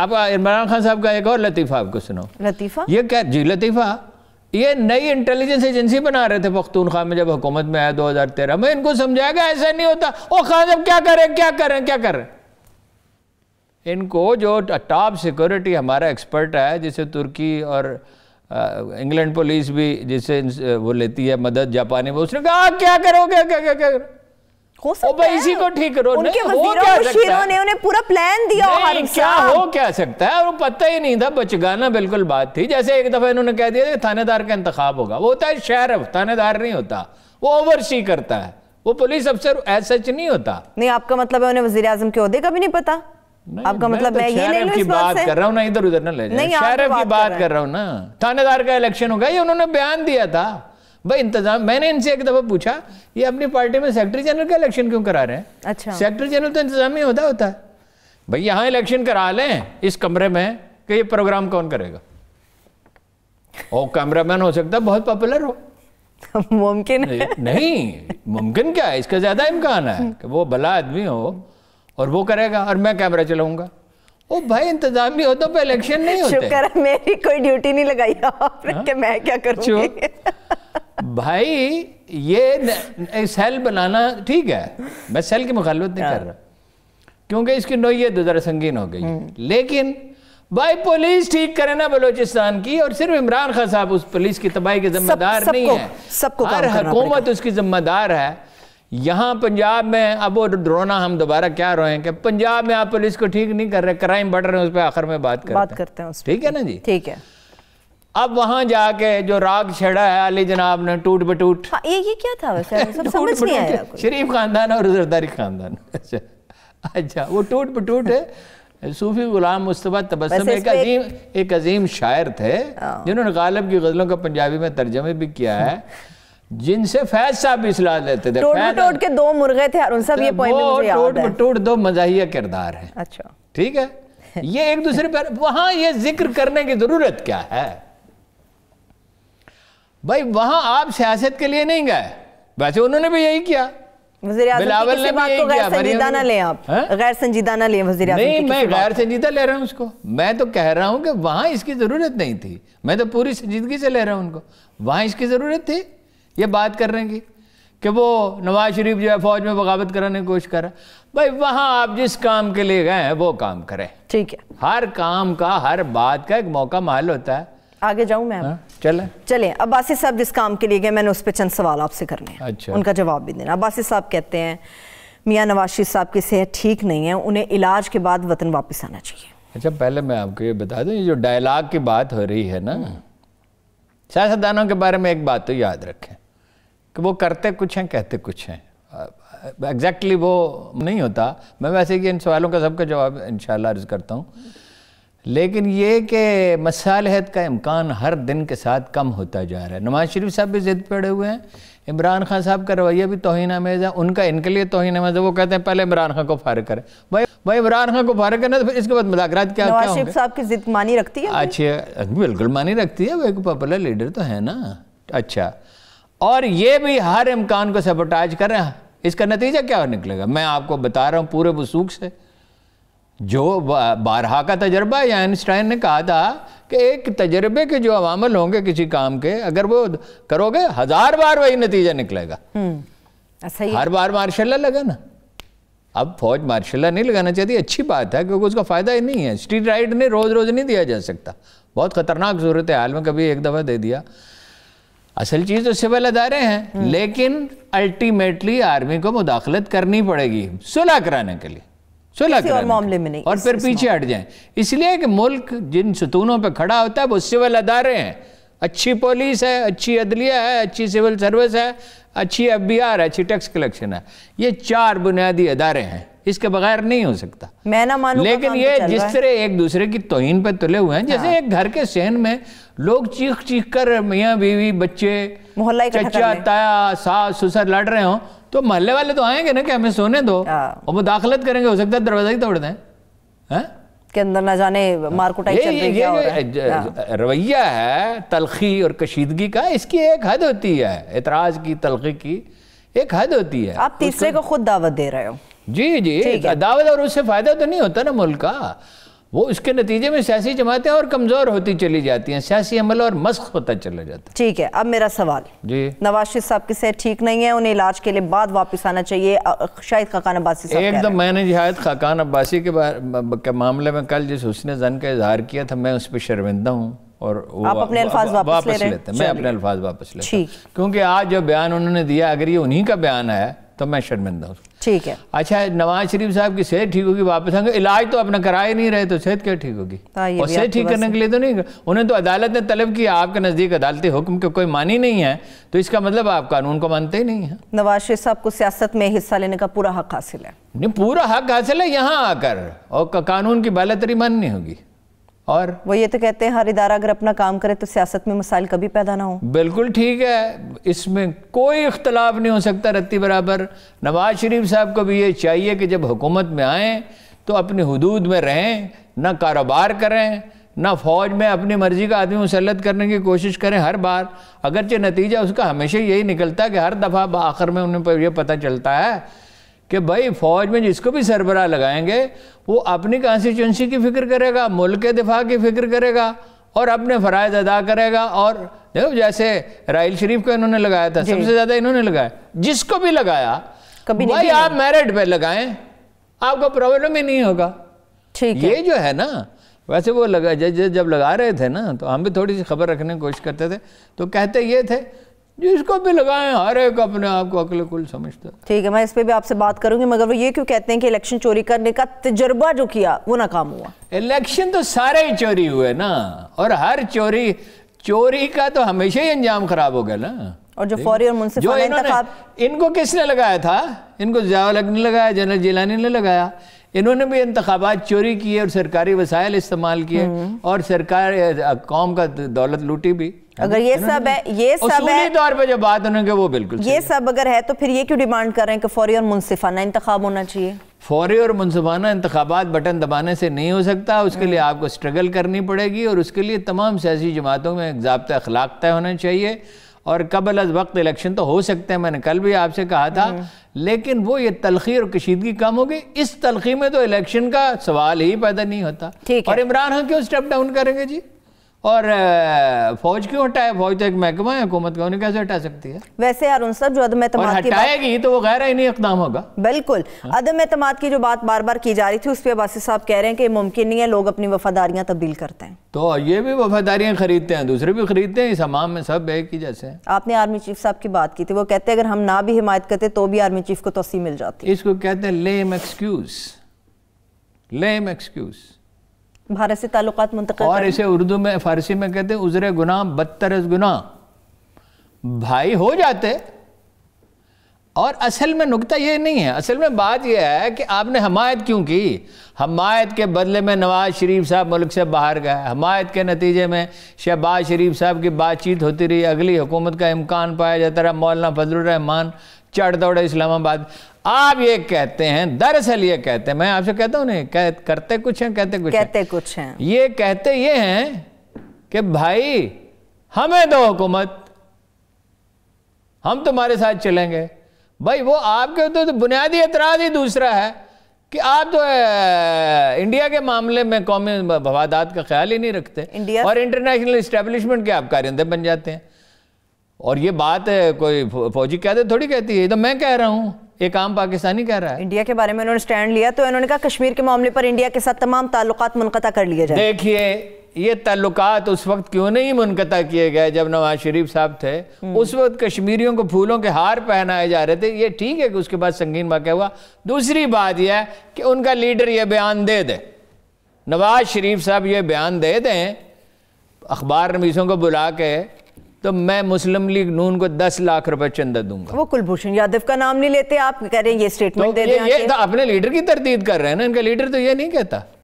آپ عمران خان صاحب کا ایک اور لطیفہ آپ کو سنو. لطیفہ یہ کیا جی لطیفہ, یہ نئی انٹیلیجنس ایجنسی بنا رہے تھے پختونخوا میں جب حکومت میں آیا 2013 میں. ان کو سمجھایا گیا ایسا نہیں ہوتا. او خان صاحب کیا کر رہے ان کو جو ٹاپ سیکورٹی ہمارا ایکسپرٹ ہے جسے ترکی اور انگلینڈ پولیس بھی جسے وہ لیتی ہے مدد جاپانی, وہ اس نے کہا کیا کرو گے ہو سکتا ہے اسی کو ٹھیک کرو. ان کے وزیروں مشیروں نے انہیں پورا پلان دیا. کیا ہو کیا سکتا ہے, وہ پتہ ہی نہیں تھا. بچگانا بالکل بات تھی. جیسے ایک دفعہ انہوں نے کہہ دیا کہ تھانے دار کا انتخاب ہوگا. وہ ہوتا ہے شیرف, تھانے دار نہیں ہوتا. وہ اوور سی کرتا ہے, وہ پولیس افسر ایز سچ نہیں ہوتا. نہیں, آپ کا مطلب ہے انہیں وزیر اعظم کے عہدے کا بھی نہیں پتا. آپ کا مطلب میں یہ لے لوں اس بات سے, کر رہا ہوں نا, ادھر ادھر نہ لے جائیں. شیرف کی بات کر رہا ہوں نا. تھانے دار کا الیکشن ہوگا, یہ انہوں نے بیان دیا تھا. بھائی انتظام, میں نے ان سے ایک دفعہ پوچھا یہ اپنی پارٹی میں سیکرٹری جنرل کا الیکشن کیوں کرا رہے ہیں؟ اچھا, سیکرٹری جنرل تو انتظامی ہوتا ہے. بھئی یہاں الیکشن کرا لیں اس کمرے میں کہ یہ پروگرام کون کرے گا. وہ کیمرہ مین ہو سکتا ہے بہت پاپولر ہو. ممکن ہے نہیں, ممکن کیا ہے, اس کا زیادہ امکان ہے کہ وہ بھلا آدمی ہو اور وہ کرے گا اور میں کیمرہ چلاؤں گا. او بھائی انتظامی ہو تو پہ الیکشن نہیں ہوتے. شکر ہے میری کوئی ڈیوٹی نہیں لگائی آپ نے کہ میں کیا کروں گی. بھائی یہ سیل بنانا ٹھیک ہے, میں سیل کی مخالفت نہیں کر رہا کیونکہ اس کی نوعیت ذرا سنگین ہو گئی. لیکن بھائی پولیس ٹھیک کرے نا بلوچستان کی, اور صرف عمران خان صاحب اس پولیس کی تباہی کے ذمہ دار نہیں ہے, ہر حکومت اس کی ذمہ دار ہے. یہاں پنجاب میں اب وہ رونا ہم دوبارہ کیا روئیں کہ پنجاب میں آپ پولیس کو ٹھیک نہیں کر رہے, کرائم بڑھ رہے ہیں, اس پہ آخر میں بات کرتے ہیں. ٹھیک ہے نا جی, ٹھیک ہے. اب وہاں جا کے جو راگ چھڑا ہے علی جناب نے ٹوٹ بٹوٹ, یہ کیا تھا ویسے سمجھ نہیں آیا. شریف خاندان اور زرداری خاندان. اچھا وہ ٹوٹ بٹوٹ ہے. صوفی غلام مصطفیٰ تبسم ایک عظیم شاعر تھے جنہوں نے غالب کی غزلوں کا پنجابی میں ترجمے بھی کیا ہے, جن سے فیض صاحب بھی اصلاح لیتے تھے. ٹوٹ بٹوٹ کے دو مرغے تھے اور ان سب یہ پوائم مجھے یاد ہے. ٹوٹ بٹوٹ دو مزاحیہ کردار ہیں. اچھا ٹھیک ہے, یہ ایک دوسرے پر وہاں یہ ذکر کرنے کی ضرورت کیا ہے بھائی. وہاں آپ سیاست کے لیے نہیں گئے, ویسے انہوں نے بھی یہی کیا. وزیر اعظم کی بات کو غیر سنجیدہ نہ لیں آپ, غیر سنجیدہ نہ لیں وزیر اعظم. نہیں میں غیر سنجیدہ لے رہا ہوں اس کو, میں تو کہہ رہا ہوں کہ وہاں اس کی ضرورت نہیں تھی. میں تو پوری سنجیدگی سے لے رہا ہوں ان کو. وہاں اس کی ضرورت تھی یہ بات کرنے کی کہ وہ نواز شریف جو ہے فوج میں بغاوت کرانے کی کوشش کر رہا ہے. بھائی وہاں آپ جس کام کے لیے گئے ہیں وہ کام کریں. ٹھیک ہے, ہر کام کا, ہر بات کا ایک موقع محل ہوتا ہے. آگے جاؤں میں. چلیں عباسی صاحب جس کام کے لیے گئے میں نے اس پہ چند سوال آپ سے کرنے ہیں, ان کا جواب بھی دینا. عباسی صاحب کہتے ہیں میاں نواز شریف صاحب کی صحت ٹھیک نہیں ہے, انہیں علاج کے بعد وطن واپس آنا چاہیے. اچھا پہلے میں آپ کو یہ بتا دوں, یہ جو ڈائلاگ کی بات ہو رہی ہے نا, سیاستدانوں کے بارے میں ایک بات تو یاد رکھیں کہ وہ کرتے کچھ ہیں کہتے کچھ ہیں. ایگزیکٹلی وہ نہیں ہوتا. میں ویسے کہ ان سوالوں کا سب کا جواب انشاءاللہ عرض کرتا ہوں, لیکن یہ کہ مصالحت کا امکان ہر دن کے ساتھ کم ہوتا جا رہا ہے. نواز شریف صاحب بھی ضد پڑے ہوئے ہیں, عمران خان صاحب کا رویہ بھی توہین آمیز ہے. ان کے لیے توہین آمیز ہے. وہ کہتے ہیں پہلے عمران خان کو فارغ کریں. بھائی عمران خان کو فارغ کرنا تو پھر اس کے بعد مذاکرات کیا ہوں گے. نواز شریف صاحب کی ضد مانی رکھتی ہے. اچھا بالکل مانی رکھتی ہے, وہ ایک پاپولر لیڈر تو ہے نا. اچھا, اور یہ بھی ہر امکان کو سبوٹاج کر رہے ہیں. اس کا نتیجہ کیا نکلے گا میں آپ کو بتا رہا ہوں پورے وثوق سے. جو بارہا کا تجربہ ہے, آئنسٹائن نے کہا تھا کہ ایک تجربے کے جو عوامل ہوں گے کسی کام کے, اگر وہ کرو گے 1000 بار وہی نتیجہ نکلے گا. ہر بار مارشاء اللہ لگا نا. اب فوج مارشاء اللہ نہیں لگانا چاہتی, اچھی بات ہے کیونکہ اس کا فائدہ ہی نہیں ہے. اسٹریٹ رائٹ نے روز روز نہیں دیا جا سکتا, بہت خطرناک صورت حال میں کبھی ایک دفعہ دے دیا. اصل چیز تو سول ادارے ہیں, لیکن الٹیمیٹلی آرمی کو مداخلت کرنی پڑے گی صلح کرانے کے لیے, معاملے میں نہیں, اور پھر پیچھے ہٹ جائیں. اس لیے کہ ملک جن ستونوں پہ کھڑا ہوتا ہے وہ سول ادارے ہیں. اچھی پولیس ہے, اچھی عدلیہ ہے, اچھی سول سروس ہے, اچھی FBR ہے, اچھی ٹیکس کلیکشن ہے. یہ 4 بنیادی ادارے ہیں, اس کے بغیر نہیں ہو سکتا. میں نہ مانوں, لیکن یہ جس طرح ایک دوسرے کی توہین پہ تلے ہوئے ہیں, جیسے ایک گھر کے صحن میں لوگ چیخ چیخ کر میاں بیوی بچے چچا تایا ساس سسر لڑ رہے ہوں, تو محلے والے تو آئیں گے نا کہ ہمیں سونے دو, اور مداخلت کریں گے. ہو سکتا ہے دروازہ ہی توڑ دیں کہ اندر نہ جانے مار کٹائی چل رہی ہے. رویہ ہے تلخی اور کشیدگی کا, اس کی ایک حد ہوتی ہے. اعتراض کی, تلخی کی ایک حد ہوتی ہے. آپ تیسرے کو خود دعوت دے رہے ہو. جی دعوت, اور اس سے فائدہ تو نہیں ہوتا نا ملک کا. وہ اس کے نتیجے میں سیاسی جماعتیں اور کمزور ہوتی چلی جاتی ہیں، سیاسی عمل اور مسخ ہوتا چلا جاتا ہے۔ ٹھیک ہے، اب میرا سوال، جی نواز شریف صاحب کی صحت ٹھیک نہیں ہے، انہیں علاج کے لیے بعد واپس آنا چاہیے، شاہد خاقان عباسی صاحب ایک دم میں نے شاہد خاقان عباسی کے معاملے میں کل جس حسن ظن کا اظہار کیا تھا، میں اس پہ شرمندہ ہوں، اور آپ اپنے الفاظ واپس لے رہے ہیں؟ میں اپنے الفاظ واپس لیتا ہوں، کیونکہ آج جو بیان انہوں نے دیا اگر یہ انہی کا بیان ہے تو میں شرمندہ ہوں۔ ٹھیک ہے، اچھا نواز شریف صاحب کی صحت ٹھیک ہوگی، واپس آئیں گے، علاج تو اپنا کرا ہی نہیں رہے تو صحت کیا ٹھیک ہوگی؟ اور صحت ٹھیک کرنے کے لیے تو نہیں، انہیں تو عدالت نے طلب کیا، آپ کے نزدیک عدالتی حکم کے کوئی معنی نہیں ہے، تو اس کا مطلب آپ قانون کو مانتے ہی نہیں ہیں۔ نواز شریف صاحب کو سیاست میں حصہ لینے کا پورا حق حاصل ہے؟ نہیں، پورا حق حاصل ہے یہاں آ کر، اور قانون کی بالاتری ماننی ہوگی۔ اور وہ یہ تو کہتے ہیں ہر ادارہ اگر اپنا کام کرے تو سیاست میں مسائل کبھی پیدا نہ ہوں۔ بالکل ٹھیک ہے، اس میں کوئی اختلاف نہیں ہو سکتا رتی برابر۔ نواز شریف صاحب کو بھی یہ چاہیے کہ جب حکومت میں آئیں تو اپنی حدود میں رہیں، نہ کاروبار کریں، نہ فوج میں اپنی مرضی کا آدمی مسلط کرنے کی کوشش کریں ہر بار، اگرچہ نتیجہ اس کا ہمیشہ یہی نکلتا ہے کہ ہر دفعہ آخر میں انہیں یہ پتہ چلتا ہے کہ بھائی فوج میں جس کو بھی سربراہ لگائیں گے وہ اپنی کانسٹیچوئنسی کی فکر کرے گا، ملک کے دفاع کی فکر کرے گا اور اپنے فرائض ادا کرے گا۔ اور جیسے راحیل شریف کو انہوں نے لگایا تھا، سب سے زیادہ انہوں نے لگایا، جس کو بھی لگایا بھائی آپ میرٹ پہ لگائیں، آپ کو پرابلم ہی نہیں ہوگا۔ یہ جو ہے نا، ویسے وہ جب لگا رہے تھے نا تو ہم بھی تھوڑی سی خبر رکھنے کی کوشش کرتے تھے، تو کہتے یہ تھے جس کو بھی لگائیں ہر ایک اپنے آپ کو عقل کل سمجھتا ہے۔ ٹھیک ہے، میں اس پہ بھی آپ سے بات کروں گی، مگر وہ یہ کیوں کہتے ہیں کہ الیکشن چوری کرنے کا تجربہ جو کیا وہ ناکام ہوا؟ الیکشن تو سارے ہی چوری ہوئے نا، اور ہر چوری کا تو ہمیشہ ہی انجام خراب ہو گیا نا۔ اور جو فوری اور منصفانہ انتخاب، ان کو کس نے لگایا تھا؟ ان کو ضیاء الحق نے لگایا، جنرل جیلانی نے لگایا۔ انہوں نے بھی انتخابات چوری کیے اور سرکاری وسائل استعمال کیے اور سرکار قوم کا دولت لوٹی بھی۔ اگر یہ سب ہے، اصولی طور پہ جو بات انہوں نے وہ بالکل یہ سب اگر ہے تو پھر یہ کیوں ڈیمانڈ کر رہے ہیں کہ فوری اور منصفانہ انتخاب ہونا چاہیے؟ فوری اور منصفانہ انتخابات بٹن دبانے سے نہیں ہو سکتا، اس کے لیے آپ کو سٹرگل کرنی پڑے گی، اور اس کے لیے تمام سیاسی جماعتوں میں ایک ضابطہ اخلاق طے ہونا چاہیے، اور قبل از وقت الیکشن تو ہو سکتے ہیں، میں نے کل بھی آپ سے کہا تھا، لیکن وہ یہ تلخی اور کشیدگی کم ہوگی۔ اس تلخی میں تو الیکشن کا سوال ہی پیدا نہیں ہوتا۔ اور عمران خان کیوں سٹیپ ڈاؤن کریں گے جی؟ اور فوج کیوں ہٹائے؟ فوج تو ایک محکمہ ہے حکومت کا، انہیں کیسے ہٹا سکتی ہے؟ ویسے ارون صاحب جو عدم اعتماد کی ہٹائے گی تو وہ غیر آئینی اقدام ہوگا۔ بالکل، عدم اعتماد کی جو بات بار بار کی جا رہی تھی اس پہ عباسی صاحب کہہ رہے ہیں کہ ممکن نہیں ہے، لوگ اپنی وفاداریاں تبدیل کرتے ہیں۔ تو یہ بھی وفاداریاں خریدتے ہیں، دوسرے بھی خریدتے ہیں، اس حمام میں سب ایک ہی جیسے ہیں۔ آپ نے آرمی چیف صاحب کی بات کی تھی، وہ کہتے ہیں اگر ہم نہ بھی حمایت کرتے تو بھی آرمی چیف کو توسیع مل جاتی۔ اس کو کہتے ہیں لیم ایکسکیوز، لیم ایکسکیوز، بھارت سے تعلقات منتقل، اور اسے اردو میں فارسی میں کہتے ہیں عذر گناہ بدتر از گناہ۔ بھائی ہو جاتے، اور اصل میں نکتہ یہ نہیں ہے، اصل میں بات یہ ہے کہ آپ نے حمایت کیوں کی؟ حمایت کے بدلے میں نواز شریف صاحب ملک سے باہر گئے، حمایت کے نتیجے میں شہباز شریف صاحب کی بات چیت ہوتی رہی، اگلی حکومت کا امکان پایا جاتا رہا، مولانا فضل الرحمان چڑھ دوڑے اسلام آباد۔ آپ یہ کہتے ہیں، دراصل یہ کہتے ہیں، میں آپ سے کہتا ہوں نہیں، کرتے کچھ ہیں، کہتے کچھ ہیں۔ یہ کہتے یہ ہیں کہ بھائی ہمیں دو حکومت، ہم تمہارے ساتھ چلیں گے۔ بھائی وہ آپ کے تو بنیادی اعتراض ہی دوسرا ہے کہ آپ تو انڈیا کے معاملے میں قومی مفادات کا خیال ہی نہیں رکھتے، اور انٹرنیشنل اسٹیبلشمنٹ کے آپ کارندے بن جاتے ہیں۔ اور یہ بات کوئی فوجی کہتے تھوڑی کہتی ہے، یہ تو میں کہہ رہا ہوں، ایک عام پاکستانی کہہ رہا ہے۔ انڈیا کے بارے میں انہوں نے سٹینڈ لیا تو انہوں نے کہا کشمیر کے معاملے پر انڈیا کے ساتھ تمام تعلقات منقطع کر لیے جائیں۔ دیکھیے یہ تعلقات اس وقت کیوں نہیں منقطع کیے گئے جب نواز شریف صاحب تھے؟ اس وقت کشمیریوں کو پھولوں کے ہار پہنائے جا رہے تھے۔ یہ ٹھیک ہے کہ اس کے بعد سنگین واقعہ ہوا۔ دوسری بات یہ ہے کہ ان کا لیڈر یہ بیان دے دے، نواز شریف صاحب یہ بیان دے دیں اخبار نویسوں کو بلا کے، تو میں مسلم لیگ نون کو 10 لاکھ روپے چندہ دوں گا۔ وہ کلبھوشن یادو کا نام نہیں لیتے، آپ کہہ رہے ہیں یہ سٹیٹمنٹ دے دیں۔ یہ تو اپنے لیڈر کی تردید کر رہے ہیں نا، ان کا لیڈر تو یہ نہیں کہتا۔